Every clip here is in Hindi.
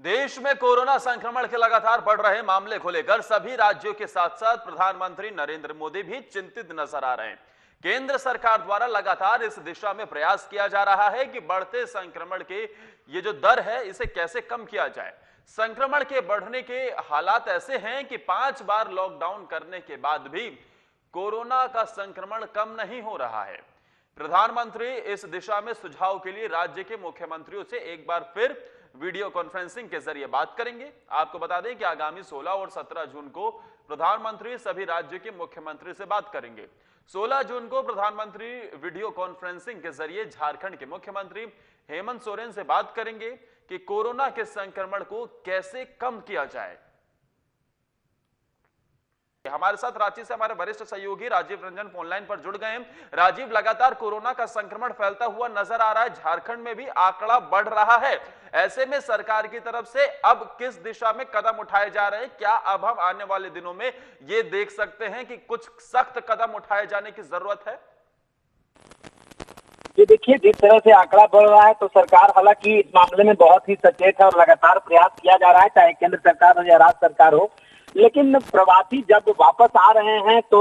देश में कोरोना संक्रमण के लगातार बढ़ रहे मामले को लेकर सभी राज्यों के साथ साथ प्रधानमंत्री नरेंद्र मोदी भी चिंतित नजर आ रहे हैं। केंद्र सरकार द्वारा लगातार इस दिशा में प्रयास किया जा रहा है कि बढ़ते संक्रमण के ये जो दर है इसे कैसे कम किया जाए। संक्रमण के बढ़ने के हालात ऐसे हैं कि 5 बार लॉकडाउन करने के बाद भी कोरोना का संक्रमण कम नहीं हो रहा है। प्रधानमंत्री इस दिशा में सुझाव के लिए राज्य के मुख्यमंत्रियों से एक बार फिर वीडियो कॉन्फ्रेंसिंग के जरिए बात करेंगे। आपको बता दें कि आगामी 16 और 17 जून को प्रधानमंत्री सभी राज्य के मुख्यमंत्री से बात करेंगे। 16 जून को प्रधानमंत्री वीडियो कॉन्फ्रेंसिंग के जरिए झारखंड के मुख्यमंत्री हेमंत सोरेन से बात करेंगे कि कोरोना के संक्रमण को कैसे कम किया जाए। हमारे साथ रांची से हमारे वरिष्ठ सहयोगी राजीव रंजन फोनलाइन पर जुड़ गए हैं। राजीव, लगातार कोरोना का संक्रमण फैलता हुआ नजर आ रहा है, झारखंड में भी आंकड़ा बढ़ रहा है। ऐसे में सरकार की तरफ से अब किस दिशा में कदम उठाए जा रहे हैं? क्या अब हम आने वाले दिनों में ये देख सकते हैं कि कुछ सख्त कदम उठाए जाने की जरूरत है? ये देखिए, जिस तरह से आंकड़ा बढ़ रहा है तो सरकार हालांकि इस मामले में बहुत ही सचेत है और लगातार प्रयास किया जा रहा है, चाहे केंद्र सरकार हो या राज्य सरकार हो। लेकिन प्रवासी जब वापस आ रहे हैं तो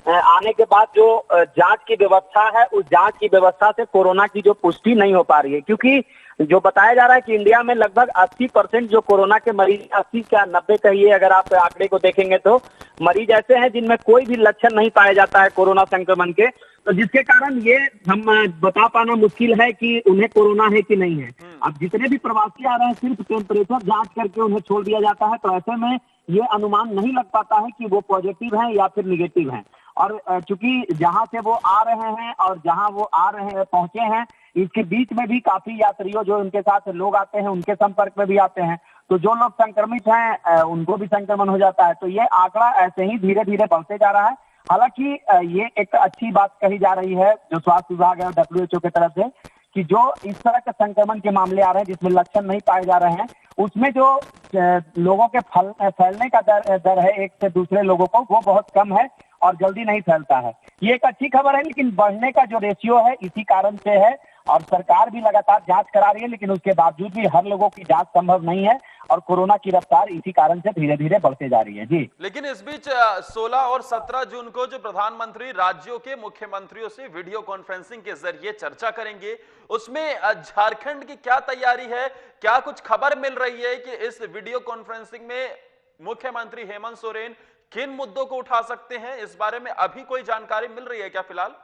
आने के बाद जो जांच की व्यवस्था है, उस जांच की व्यवस्था से कोरोना की जो पुष्टि नहीं हो पा रही है, क्योंकि जो बताया जा रहा है कि इंडिया में लगभग 80% जो कोरोना के मरीज, 80 क्या 90 कहिए, अगर आप आंकड़े को देखेंगे तो मरीज ऐसे हैं जिनमें कोई भी लक्षण नहीं पाया जाता है कोरोना संक्रमण के। तो जिसके कारण ये हम बता पाना मुश्किल है कि उन्हें कोरोना है कि नहीं है। अब जितने भी प्रवासी आ रहे हैं सिर्फ टेम्परेचर जांच करके उन्हें छोड़ दिया जाता है, तो ऐसे में ये अनुमान नहीं लग पाता है कि वो पॉजिटिव हैं या फिर निगेटिव हैं। और चूंकि जहां से वो आ रहे हैं और जहां वो आ रहे हैं पहुंचे हैं, इसके बीच में भी काफी यात्रियों जो उनके साथ लोग आते हैं उनके संपर्क में भी आते हैं, तो जो लोग संक्रमित हैं उनको भी संक्रमण हो जाता है। तो ये आंकड़ा ऐसे ही धीरे धीरे बढ़ते जा रहा है। हालांकि ये एक अच्छी बात कही जा रही है जो स्वास्थ्य विभाग है WHO की तरफ से, कि जो इस तरह के संक्रमण के मामले आ रहे हैं जिसमें लक्षण नहीं पाए जा रहे हैं, उसमें जो लोगों के फैलने का दर है एक से दूसरे लोगों को, वो बहुत कम है और जल्दी नहीं फैलता है। ये एक अच्छी खबर है, लेकिन बढ़ने का जो रेशियो है इसी कारण से है। और सरकार भी लगातार जांच करा रही है, लेकिन उसके बावजूद भी हर लोगों की जांच संभव नहीं है और कोरोना की रफ्तार इसी कारण से धीरे धीरे बढ़ते जा रही है। जी, लेकिन इस बीच 16 और 17 जून को जो प्रधानमंत्री राज्यों के मुख्यमंत्रियों से वीडियो कॉन्फ्रेंसिंग के जरिए चर्चा करेंगे, उसमें झारखंड की क्या तैयारी है? क्या कुछ खबर मिल रही है कि इस वीडियो कॉन्फ्रेंसिंग में मुख्यमंत्री हेमंत सोरेन किन मुद्दों को उठा सकते हैं? इस बारे में अभी कोई जानकारी मिल रही है क्या फिलहाल?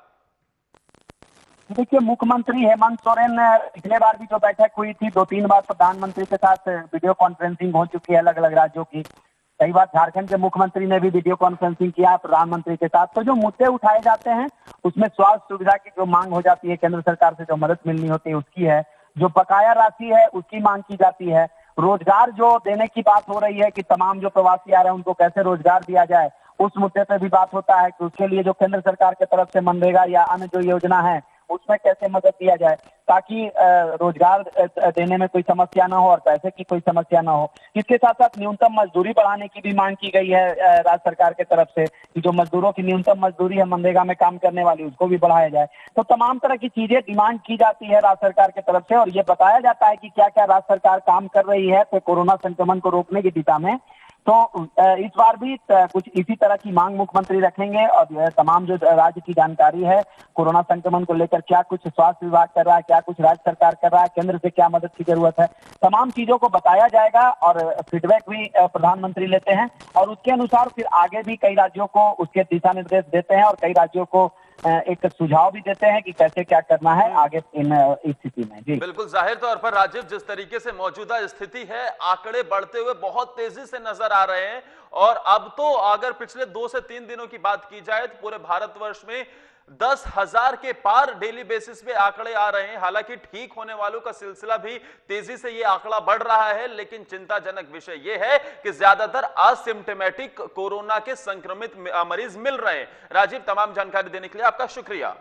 देखिए, मुख्यमंत्री हेमंत सोरेन पिछले बार भी जो बैठक हुई थी, 2-3 बार प्रधानमंत्री के साथ वीडियो कॉन्फ्रेंसिंग हो चुकी है अलग अलग राज्यों की। कई बार झारखंड के मुख्यमंत्री ने भी वीडियो कॉन्फ्रेंसिंग किया प्रधानमंत्री के साथ। तो जो मुद्दे उठाए जाते हैं उसमें स्वास्थ्य सुविधा की जो मांग हो जाती है, केंद्र सरकार से जो मदद मिलनी होती है उसकी है, जो बकाया राशि है उसकी मांग की जाती है, रोजगार जो देने की बात हो रही है कि तमाम जो प्रवासी आ रहे हैं उनको कैसे रोजगार दिया जाए, उस मुद्दे पर भी बात होता है कि उसके लिए जो केंद्र सरकार की तरफ से मनरेगा या अन्य जो योजना है उसमें कैसे मदद दिया जाए, ताकि रोजगार देने में कोई समस्या ना हो और पैसे की कोई समस्या ना हो। इसके साथ साथ न्यूनतम मजदूरी बढ़ाने की भी मांग की गई है राज्य सरकार की तरफ से, कि जो मजदूरों की न्यूनतम मजदूरी है मनरेगा में काम करने वाली, उसको भी बढ़ाया जाए। तो तमाम तरह की चीजें डिमांड की जाती है राज्य सरकार की तरफ से और ये बताया जाता है कि क्या क्या राज्य सरकार काम कर रही है तो कोरोना संक्रमण को रोकने की दिशा में। तो इस बार भी कुछ इसी तरह की मांग मुख्यमंत्री रखेंगे और तमाम जो राज्य की जानकारी है कोरोना संक्रमण को लेकर, क्या कुछ स्वास्थ्य विभाग कर रहा है, क्या कुछ राज्य सरकार कर रहा है, केंद्र से क्या मदद की जरूरत है, तमाम चीजों को बताया जाएगा और फीडबैक भी प्रधानमंत्री लेते हैं और उसके अनुसार फिर आगे भी कई राज्यों को उसके दिशा निर्देश देते हैं और कई राज्यों को एक सुझाव भी देते हैं कि कैसे क्या करना है आगे इन स्थिति में। जी बिल्कुल, जाहिर तौर पर राजीव, जिस तरीके से मौजूदा स्थिति है, आंकड़े बढ़ते हुए बहुत तेजी से नजर आ रहे हैं और अब तो अगर पिछले 2 से 3 दिनों की बात की जाए तो पूरे भारतवर्ष में 10,000 के पार डेली बेसिस पे आंकड़े आ रहे हैं। हालांकि ठीक होने वालों का सिलसिला भी तेजी से ये आंकड़ा बढ़ रहा है, लेकिन चिंताजनक विषय यह है कि ज्यादातर असिम्प्टोमेटिक कोरोना के संक्रमित मरीज मिल रहे हैं। राजीव, तमाम जानकारी देने के लिए आपका शुक्रिया।